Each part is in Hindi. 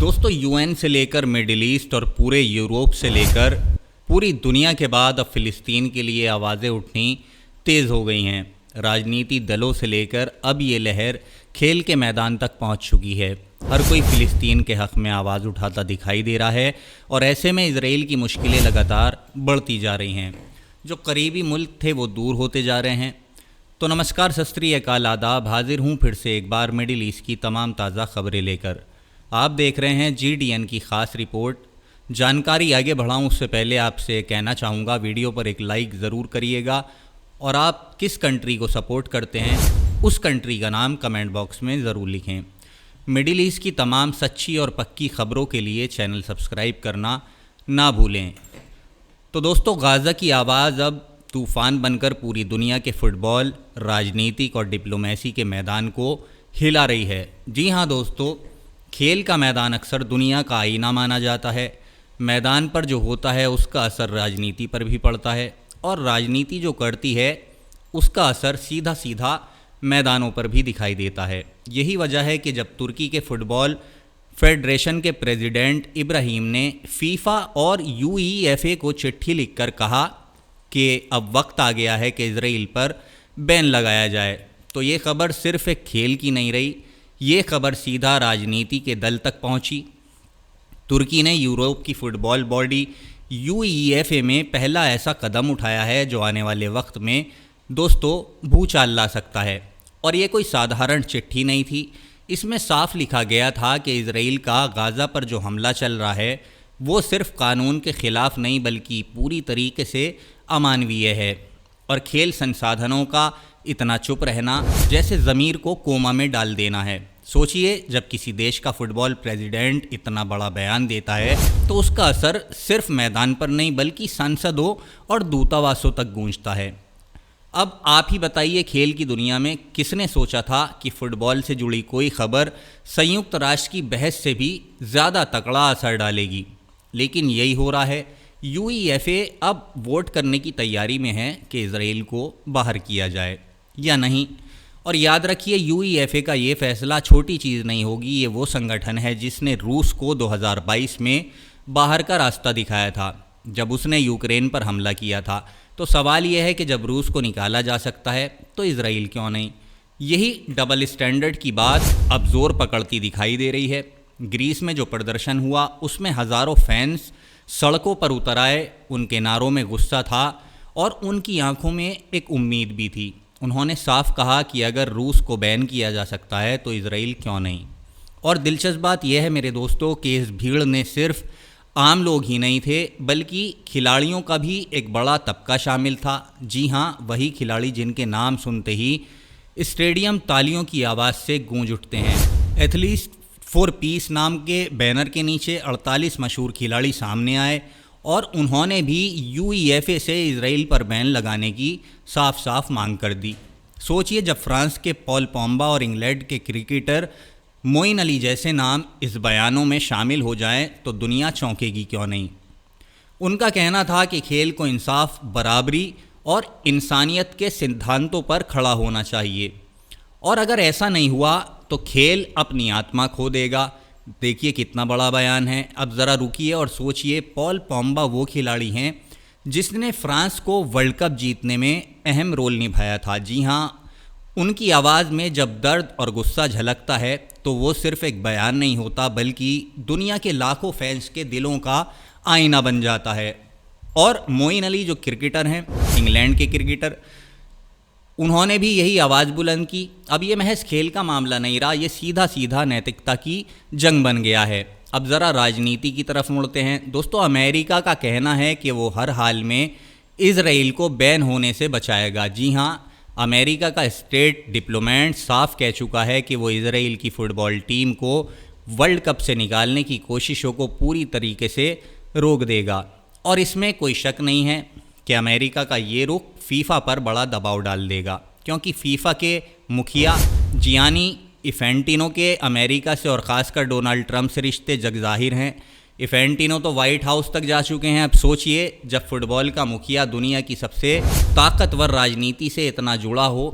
दोस्तों यूएन से लेकर मिडिल ईस्ट और पूरे यूरोप से लेकर पूरी दुनिया के बाद अब फ़िलिस्तीन के लिए आवाज़ें उठनी तेज़ हो गई हैं। राजनीति दलों से लेकर अब ये लहर खेल के मैदान तक पहुंच चुकी है। हर कोई फ़िलिस्तीन के हक़ में आवाज़ उठाता दिखाई दे रहा है और ऐसे में इजराइल की मुश्किलें लगातार बढ़ती जा रही हैं। जो करीबी मुल्क थे वो दूर होते जा रहे हैं। तो नमस्कार, सत श्री अकाल, आदाब। हाजिर हूँ फिर से एक बार मिडिल ईस्ट की तमाम ताज़ा खबरें लेकर। आप देख रहे हैं GDN की ख़ास रिपोर्ट। जानकारी आगे बढ़ाऊं उससे पहले आपसे कहना चाहूँगा, वीडियो पर एक लाइक ज़रूर करिएगा और आप किस कंट्री को सपोर्ट करते हैं उस कंट्री का नाम कमेंट बॉक्स में ज़रूर लिखें। मिडिल ईस्ट की तमाम सच्ची और पक्की खबरों के लिए चैनल सब्सक्राइब करना ना भूलें। तो दोस्तों, गाज़ा की आवाज़ अब तूफ़ान बनकर पूरी दुनिया के फुटबॉल, राजनीतिक और डिप्लोमेसी के मैदान को हिला रही है। जी हाँ दोस्तों, खेल का मैदान अक्सर दुनिया का आईना माना जाता है। मैदान पर जो होता है उसका असर राजनीति पर भी पड़ता है और राजनीति जो करती है उसका असर सीधा सीधा मैदानों पर भी दिखाई देता है। यही वजह है कि जब तुर्की के फुटबॉल फेडरेशन के प्रेसिडेंट इब्राहिम ने फीफा और UEFA को चिट्ठी लिखकर कहा कि अब वक्त आ गया है कि इजराइल पर बैन लगाया जाए, तो ये खबर सिर्फ एक खेल की नहीं रही, ये खबर सीधा राजनीति के दल तक पहुंची। तुर्की ने यूरोप की फुटबॉल बॉडी UEFA में पहला ऐसा कदम उठाया है जो आने वाले वक्त में दोस्तों भूचाल ला सकता है। और ये कोई साधारण चिट्ठी नहीं थी। इसमें साफ लिखा गया था कि इजराइल का गाज़ा पर जो हमला चल रहा है वो सिर्फ कानून के ख़िलाफ़ नहीं बल्कि पूरी तरीके से अमानवीय है। और खेल संसाधनों का इतना चुप रहना जैसे ज़मीर को कोमा में डाल देना है। सोचिए, जब किसी देश का फुटबॉल प्रेसिडेंट इतना बड़ा बयान देता है तो उसका असर सिर्फ मैदान पर नहीं बल्कि सांसदों और दूतावासों तक गूंजता है। अब आप ही बताइए, खेल की दुनिया में किसने सोचा था कि फ़ुटबॉल से जुड़ी कोई खबर संयुक्त राष्ट्र की बहस से भी ज़्यादा तगड़ा असर डालेगी। लेकिन यही हो रहा है। UEFA अब वोट करने की तैयारी में है कि इजराइल को बाहर किया जाए या नहीं। और याद रखिए, UEFA का ये फैसला छोटी चीज़ नहीं होगी। ये वो संगठन है जिसने रूस को 2022 में बाहर का रास्ता दिखाया था जब उसने यूक्रेन पर हमला किया था। तो सवाल यह है कि जब रूस को निकाला जा सकता है तो इजराइल क्यों नहीं। यही डबल स्टैंडर्ड की बात अब ज़ोर पकड़ती दिखाई दे रही है। ग्रीस में जो प्रदर्शन हुआ उसमें हज़ारों फैंस सड़कों पर उतर आए। उनके नारों में गुस्सा था और उनकी आंखों में एक उम्मीद भी थी। उन्होंने साफ कहा कि अगर रूस को बैन किया जा सकता है तो इजराइल क्यों नहीं। और दिलचस्प बात यह है मेरे दोस्तों कि इस भीड़ में सिर्फ आम लोग ही नहीं थे बल्कि खिलाड़ियों का भी एक बड़ा तबका शामिल था। जी हाँ, वही खिलाड़ी जिनके नाम सुनते ही स्टेडियम तालियों की आवाज़ से गूंज उठते हैं। एथलीट्स फॉर पीस नाम के बैनर के नीचे 48 मशहूर खिलाड़ी सामने आए और उन्होंने भी UEFA से इजराइल पर बैन लगाने की साफ साफ मांग कर दी। सोचिए, जब फ्रांस के पॉल पोग्बा और इंग्लैंड के क्रिकेटर मोइन अली जैसे नाम इस बयानों में शामिल हो जाएं तो दुनिया चौंकेगी क्यों नहीं। उनका कहना था कि खेल को इंसाफ, बराबरी और इंसानियत के सिद्धांतों पर खड़ा होना चाहिए और अगर ऐसा नहीं हुआ तो खेल अपनी आत्मा खो देगा। देखिए कितना बड़ा बयान है। अब ज़रा रुकिए और सोचिए, पॉल पोग्बा वो खिलाड़ी हैं जिसने फ्रांस को वर्ल्ड कप जीतने में अहम रोल निभाया था। जी हाँ, उनकी आवाज़ में जब दर्द और गुस्सा झलकता है तो वो सिर्फ एक बयान नहीं होता बल्कि दुनिया के लाखों फैंस के दिलों का आईना बन जाता है। और मोइन अली जो क्रिकेटर हैं, इंग्लैंड के क्रिकेटर, उन्होंने भी यही आवाज़ बुलंद की। अब ये महज खेल का मामला नहीं रहा, ये सीधा सीधा नैतिकता की जंग बन गया है। अब ज़रा राजनीति की तरफ मुड़ते हैं। दोस्तों, अमेरिका का कहना है कि वो हर हाल में इजराइल को बैन होने से बचाएगा। जी हाँ, अमेरिका का स्टेट डिप्लोमेट साफ कह चुका है कि वो इजराइल की फ़ुटबॉल टीम को वर्ल्ड कप से निकालने की कोशिशों को पूरी तरीके से रोक देगा। और इसमें कोई शक नहीं है कि अमेरिका का ये रुख फीफा पर बड़ा दबाव डाल देगा, क्योंकि फीफा के मुखिया जियानी इन्फैंटिनो के अमेरिका से और ख़ासकर डोनाल्ड ट्रंप से रिश्ते जग जाहिर हैं। इन्फैंटिनो तो वाइट हाउस तक जा चुके हैं। अब सोचिए, जब फुटबॉल का मुखिया दुनिया की सबसे ताकतवर राजनीति से इतना जुड़ा हो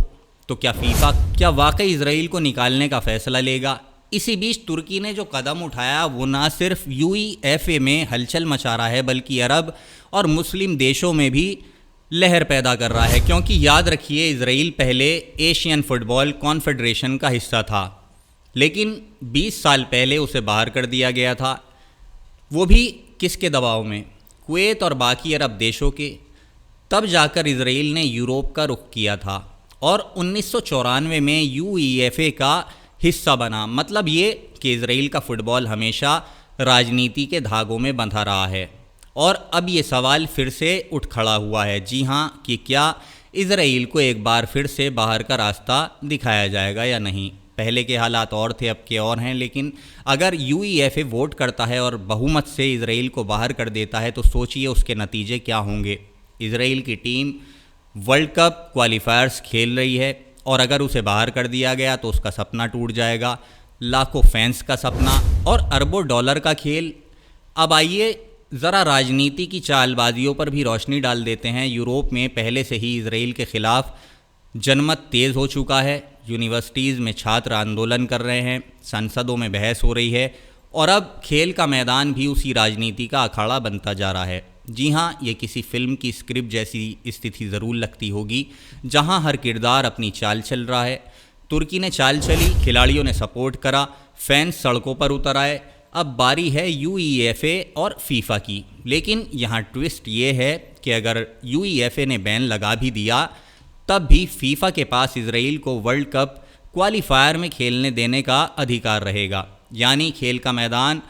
तो क्या फीफा वाकई इजराइल को निकालने का फ़ैसला लेगा इसी बीच तुर्की ने जो कदम उठाया वो ना सिर्फ यूईएफए में हलचल मचा रहा है बल्कि अरब और मुस्लिम देशों में भी लहर पैदा कर रहा है, क्योंकि याद रखिए इजराइल पहले एशियन फुटबॉल कॉन्फेडरेशन का हिस्सा था, लेकिन 20 साल पहले उसे बाहर कर दिया गया था, वो भी किसके दबाव में? कुवैत और बाकी अरब देशों के। तब जाकर इजराइल ने यूरोप का रुख किया था और 1994 में यूईएफए का हिस्सा बना। मतलब ये कि इजराइल का फुटबॉल हमेशा राजनीति के धागों में बंधा रहा है और अब ये सवाल फिर से उठ खड़ा हुआ है, जी हाँ, कि क्या इजराइल को एक बार फिर से बाहर का रास्ता दिखाया जाएगा या नहीं। पहले के हालात और थे, अब के और हैं, लेकिन अगर यूईएफए वोट करता है और बहुमत से इजराइल को बाहर कर देता है तो सोचिए उसके नतीजे क्या होंगे। इजराइल की टीम वर्ल्ड कप क्वालिफायर्स खेल रही है और अगर उसे बाहर कर दिया गया तो उसका सपना टूट जाएगा, लाखों फैंस का सपना और अरबों डॉलर का खेल। अब आइए ज़रा राजनीति की चालबाजियों पर भी रोशनी डाल देते हैं। यूरोप में पहले से ही इजराइल के ख़िलाफ़ जनमत तेज़ हो चुका है। यूनिवर्सिटीज़ में छात्र आंदोलन कर रहे हैं, संसदों में बहस हो रही है और अब खेल का मैदान भी उसी राजनीति का अखाड़ा बनता जा रहा है। जी हाँ, ये किसी फिल्म की स्क्रिप्ट जैसी स्थिति ज़रूर लगती होगी, जहाँ हर किरदार अपनी चाल चल रहा है। तुर्की ने चाल चली, खिलाड़ियों ने सपोर्ट करा, फैंस सड़कों पर उतर आए। अब बारी है यूईएफए और फीफा की। लेकिन यहाँ ट्विस्ट ये है कि अगर यूईएफए ने बैन लगा भी दिया तब भी फीफा के पास इजराइल को वर्ल्ड कप क्वालिफायर में खेलने देने का अधिकार रहेगा। यानी खेल का मैदान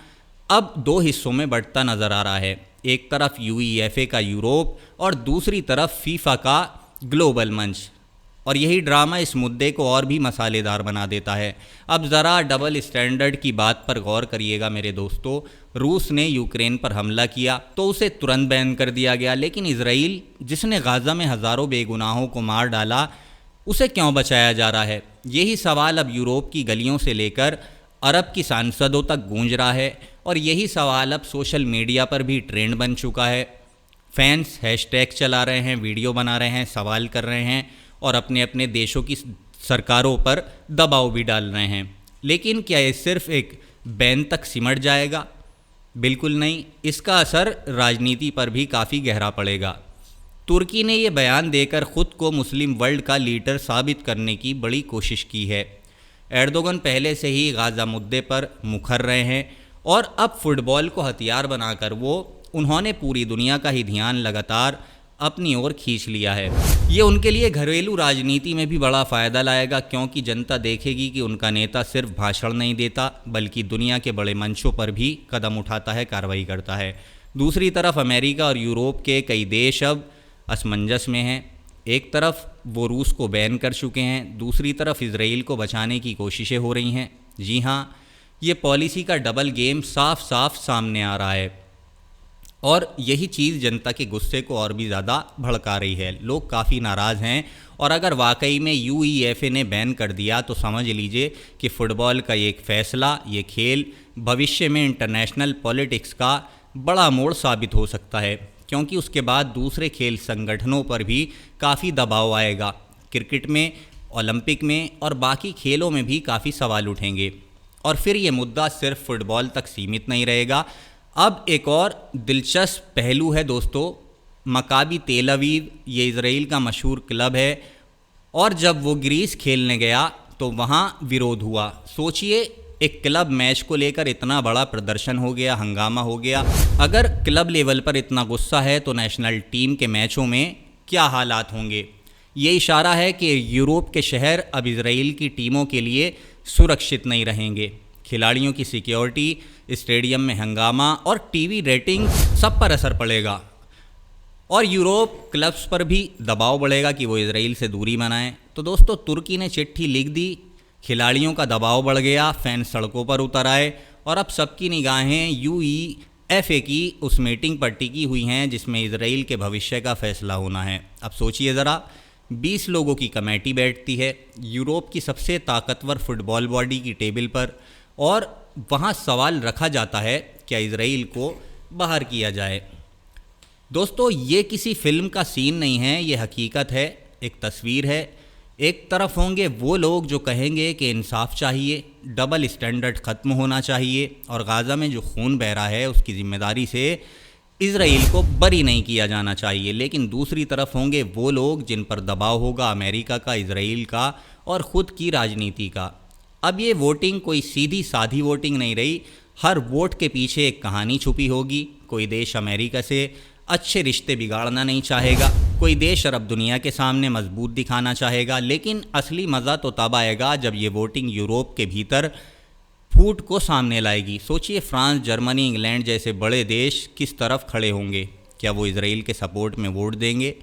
अब दो हिस्सों में बंटता नज़र आ रहा है, एक तरफ यूईएफए का यूरोप और दूसरी तरफ फीफा का ग्लोबल मंच। और यही ड्रामा इस मुद्दे को और भी मसालेदार बना देता है। अब ज़रा डबल स्टैंडर्ड की बात पर गौर करिएगा मेरे दोस्तों। रूस ने यूक्रेन पर हमला किया तो उसे तुरंत बैन कर दिया गया, लेकिन इजराइल जिसने गाज़ा में हज़ारों बेगुनाहों को मार डाला उसे क्यों बचाया जा रहा है? यही सवाल अब यूरोप की गलियों से लेकर अरब की सांसदों तक गूंज रहा है और यही सवाल अब सोशल मीडिया पर भी ट्रेंड बन चुका है। फैंस हैशटैग चला रहे हैं, वीडियो बना रहे हैं, सवाल कर रहे हैं और अपने अपने देशों की सरकारों पर दबाव भी डाल रहे हैं। लेकिन क्या ये सिर्फ एक बैन तक सिमट जाएगा? बिल्कुल नहीं, इसका असर राजनीति पर भी काफ़ी गहरा पड़ेगा। तुर्की ने ये बयान देकर ख़ुद को मुस्लिम वर्ल्ड का लीडर साबित करने की बड़ी कोशिश की है। एर्दोगन पहले से ही गाज़ा मुद्दे पर मुखर रहे हैं और अब फुटबॉल को हथियार बनाकर उन्होंने पूरी दुनिया का ही ध्यान लगातार अपनी ओर खींच लिया है। ये उनके लिए घरेलू राजनीति में भी बड़ा फ़ायदा लाएगा, क्योंकि जनता देखेगी कि उनका नेता सिर्फ भाषण नहीं देता बल्कि दुनिया के बड़े मंचों पर भी कदम उठाता है, कार्रवाई करता है। दूसरी तरफ अमेरिका और यूरोप के कई देश अब असमंजस में हैं। एक तरफ वो रूस को बैन कर चुके हैं, दूसरी तरफ इजराइल को बचाने की कोशिशें हो रही हैं। जी हाँ, ये पॉलिसी का डबल गेम साफ साफ सामने आ रहा है और यही चीज़ जनता के गुस्से को और भी ज़्यादा भड़का रही है। लोग काफ़ी नाराज़ हैं और अगर वाकई में यूईएफए ने बैन कर दिया तो समझ लीजिए कि फ़ुटबॉल का एक फ़ैसला, ये खेल भविष्य में इंटरनेशनल पॉलिटिक्स का बड़ा मोड़ साबित हो सकता है, क्योंकि उसके बाद दूसरे खेल संगठनों पर भी काफ़ी दबाव आएगा। क्रिकेट में, ओलंपिक में और बाकी खेलों में भी काफ़ी सवाल उठेंगे और फिर ये मुद्दा सिर्फ फुटबॉल तक सीमित नहीं रहेगा। अब एक और दिलचस्प पहलू है दोस्तों, मकाबी तेल अवीव, ये इजराइल का मशहूर क्लब है और जब वो ग्रीस खेलने गया तो वहाँ विरोध हुआ। सोचिए, एक क्लब मैच को लेकर इतना बड़ा प्रदर्शन हो गया, हंगामा हो गया। अगर क्लब लेवल पर इतना गुस्सा है तो नेशनल टीम के मैचों में क्या हालात होंगे? ये इशारा है कि यूरोप के शहर अब इजराइल की टीमों के लिए सुरक्षित नहीं रहेंगे। खिलाड़ियों की सिक्योरिटी, स्टेडियम में हंगामा और टीवी रेटिंग सब पर असर पड़ेगा और यूरोप क्लब्स पर भी दबाव बढ़ेगा कि वो इजराइल से दूरी बनाएं। तो दोस्तों, तुर्की ने चिट्ठी लिख दी, खिलाड़ियों का दबाव बढ़ गया, फैंस सड़कों पर उतर आए और अब सबकी निगाहें यूईएफए की उस मीटिंग पर टिकी हुई हैं जिसमें इजराइल के भविष्य का फैसला होना है। अब सोचिए ज़रा, 20 लोगों की कमेटी बैठती है यूरोप की सबसे ताकतवर फुटबॉल बॉडी की टेबल पर और वहाँ सवाल रखा जाता है क्या इजराइल को बाहर किया जाए। दोस्तों, ये किसी फिल्म का सीन नहीं है, ये हकीकत है, एक तस्वीर है। एक तरफ होंगे वो लोग जो कहेंगे कि इंसाफ चाहिए, डबल स्टैंडर्ड ख़त्म होना चाहिए और गाज़ा में जो खून बह रहा है उसकी ज़िम्मेदारी से इज़राइल को बरी नहीं किया जाना चाहिए। लेकिन दूसरी तरफ होंगे वो लोग जिन पर दबाव होगा अमेरिका का, इज़राइल का और ख़ुद की राजनीति का। अब ये वोटिंग कोई सीधी साधी वोटिंग नहीं रही, हर वोट के पीछे एक कहानी छुपी होगी। कोई देश अमेरिका से अच्छे रिश्ते बिगाड़ना नहीं चाहेगा, कोई देश अरब दुनिया के सामने मजबूत दिखाना चाहेगा, लेकिन असली मज़ा तो तब आएगा जब ये वोटिंग यूरोप के भीतर फूट को सामने लाएगी। सोचिए फ्रांस, जर्मनी, इंग्लैंड जैसे बड़े देश किस तरफ खड़े होंगे। क्या वो इज़राइल के सपोर्ट में वोट देंगे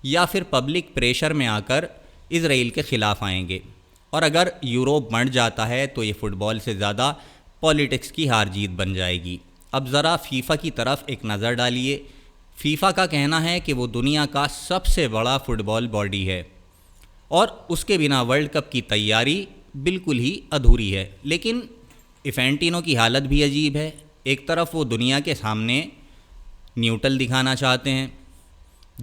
या फिर पब्लिक प्रेशर में आकर इज़राइल के ख़िलाफ़ आएंगे। और अगर यूरोप बढ़ जाता है तो ये फ़ुटबॉल से ज़्यादा पॉलिटिक्स की हार जीत बन जाएगी। अब ज़रा फ़ीफ़ा की तरफ एक नज़र डालिए। फ़ीफ़ा का कहना है कि वो दुनिया का सबसे बड़ा फ़ुटबॉल बॉडी है और उसके बिना वर्ल्ड कप की तैयारी बिल्कुल ही अधूरी है। लेकिन इन्फेंटिनो की हालत भी अजीब है। एक तरफ वो दुनिया के सामने न्यूट्रल दिखाना चाहते हैं,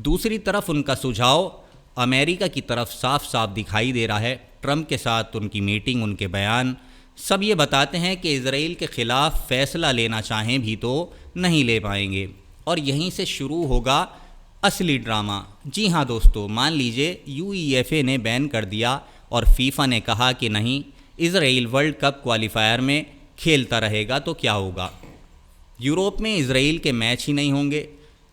दूसरी तरफ उनका सुझाव अमेरिका की तरफ साफ साफ दिखाई दे रहा है। ट्रंप के साथ उनकी मीटिंग, उनके बयान सब ये बताते हैं कि इज़राइल के ख़िलाफ़ फ़ैसला लेना चाहें भी तो नहीं ले पाएंगे और यहीं से शुरू होगा असली ड्रामा। जी हाँ दोस्तों, मान लीजिए यूईएफए ने बैन कर दिया और फ़ीफ़ा ने कहा कि नहीं, इज़राइल वर्ल्ड कप क्वालिफायर में खेलता रहेगा तो क्या होगा। यूरोप में इज़राइल के मैच ही नहीं होंगे,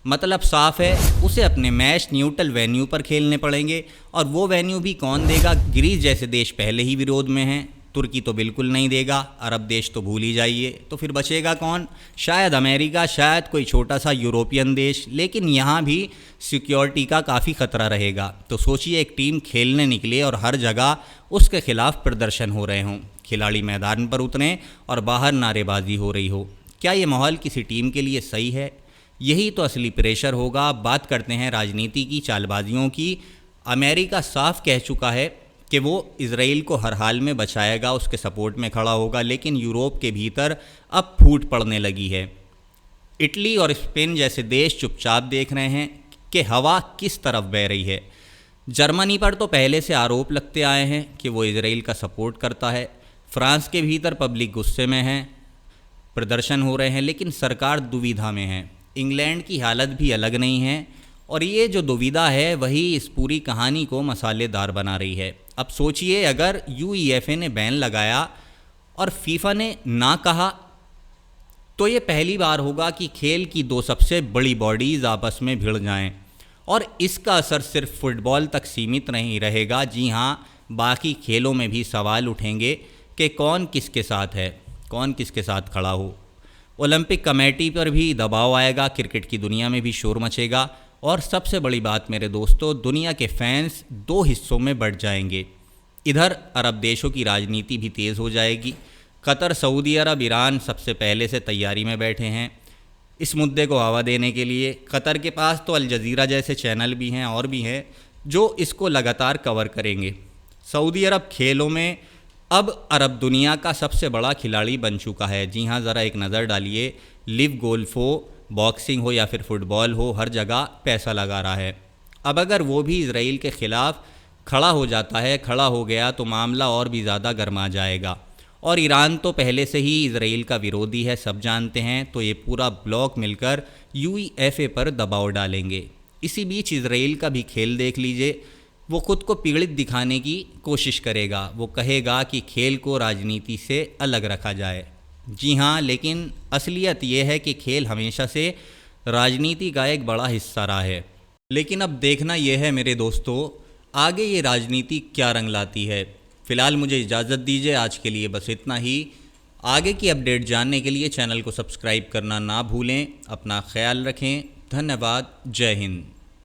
मतलब साफ है उसे अपने मैच न्यूट्रल वेन्यू पर खेलने पड़ेंगे। और वो वेन्यू भी कौन देगा। ग्रीस जैसे देश पहले ही विरोध में हैं, तुर्की तो बिल्कुल नहीं देगा, अरब देश तो भूल ही जाइए। तो फिर बचेगा कौन। शायद अमेरिका, शायद कोई छोटा सा यूरोपियन देश, लेकिन यहाँ भी सिक्योरिटी का काफ़ी ख़तरा रहेगा। तो सोचिए एक टीम खेलने निकले और हर जगह उसके खिलाफ प्रदर्शन हो रहे हों, खिलाड़ी मैदान पर उतरें और बाहर नारेबाजी हो रही हो। क्या ये माहौल किसी टीम के लिए सही है। यही तो असली प्रेशर होगा। बात करते हैं राजनीति की, चालबाजियों की। अमेरिका साफ कह चुका है कि वो इज़राइल को हर हाल में बचाएगा, उसके सपोर्ट में खड़ा होगा, लेकिन यूरोप के भीतर अब फूट पड़ने लगी है। इटली और स्पेन जैसे देश चुपचाप देख रहे हैं कि हवा किस तरफ बह रही है। जर्मनी पर तो पहले से आरोप लगते आए हैं कि वो इज़राइल का सपोर्ट करता है। फ्रांस के भीतर पब्लिक गुस्से में है, प्रदर्शन हो रहे हैं, लेकिन सरकार दुविधा में है। इंग्लैंड की हालत भी अलग नहीं है और ये जो दुविधा है वही इस पूरी कहानी को मसालेदार बना रही है। अब सोचिए अगर यूईएफए ने बैन लगाया और फीफा ने ना कहा तो ये पहली बार होगा कि खेल की दो सबसे बड़ी बॉडीज़ आपस में भिड़ जाएं और इसका असर सिर्फ फुटबॉल तक सीमित नहीं रहेगा। जी हाँ, बाकी खेलों में भी सवाल उठेंगे कि कौन किसके साथ है, कौन किसके साथ खड़ा हो। ओलंपिक कमेटी पर भी दबाव आएगा, क्रिकेट की दुनिया में भी शोर मचेगा और सबसे बड़ी बात मेरे दोस्तों, दुनिया के फैंस दो हिस्सों में बढ़ जाएंगे। इधर अरब देशों की राजनीति भी तेज़ हो जाएगी। कतर, सऊदी अरब, ईरान सबसे पहले से तैयारी में बैठे हैं इस मुद्दे को हवा देने के लिए। कतर के पास तो अल जज़ीरा जैसे चैनल भी हैं और भी हैं जो इसको लगातार कवर करेंगे। सऊदी अरब खेलों में अब अरब दुनिया का सबसे बड़ा खिलाड़ी बन चुका है। जी हाँ, ज़रा एक नज़र डालिए, लिव गोल्फ हो, बॉक्सिंग हो या फिर फुटबॉल हो, हर जगह पैसा लगा रहा है। अब अगर वो भी इज़राइल के ख़िलाफ़ खड़ा हो जाता है, खड़ा हो गया तो मामला और भी ज़्यादा गर्मा जाएगा। और ईरान तो पहले से ही इज़राइल का विरोधी है, सब जानते हैं। तो ये पूरा ब्लॉक मिलकर यूईएफए पर दबाव डालेंगे। इसी बीच इज़राइल का भी खेल देख लीजिए, वो खुद को पीड़ित दिखाने की कोशिश करेगा। वो कहेगा कि खेल को राजनीति से अलग रखा जाए। जी हाँ, लेकिन असलियत ये है कि खेल हमेशा से राजनीति का एक बड़ा हिस्सा रहा है। लेकिन अब देखना यह है मेरे दोस्तों, आगे ये राजनीति क्या रंग लाती है। फ़िलहाल मुझे इजाज़त दीजिए, आज के लिए बस इतना ही। आगे की अपडेट जानने के लिए चैनल को सब्सक्राइब करना ना भूलें। अपना ख्याल रखें। धन्यवाद। जय हिंद।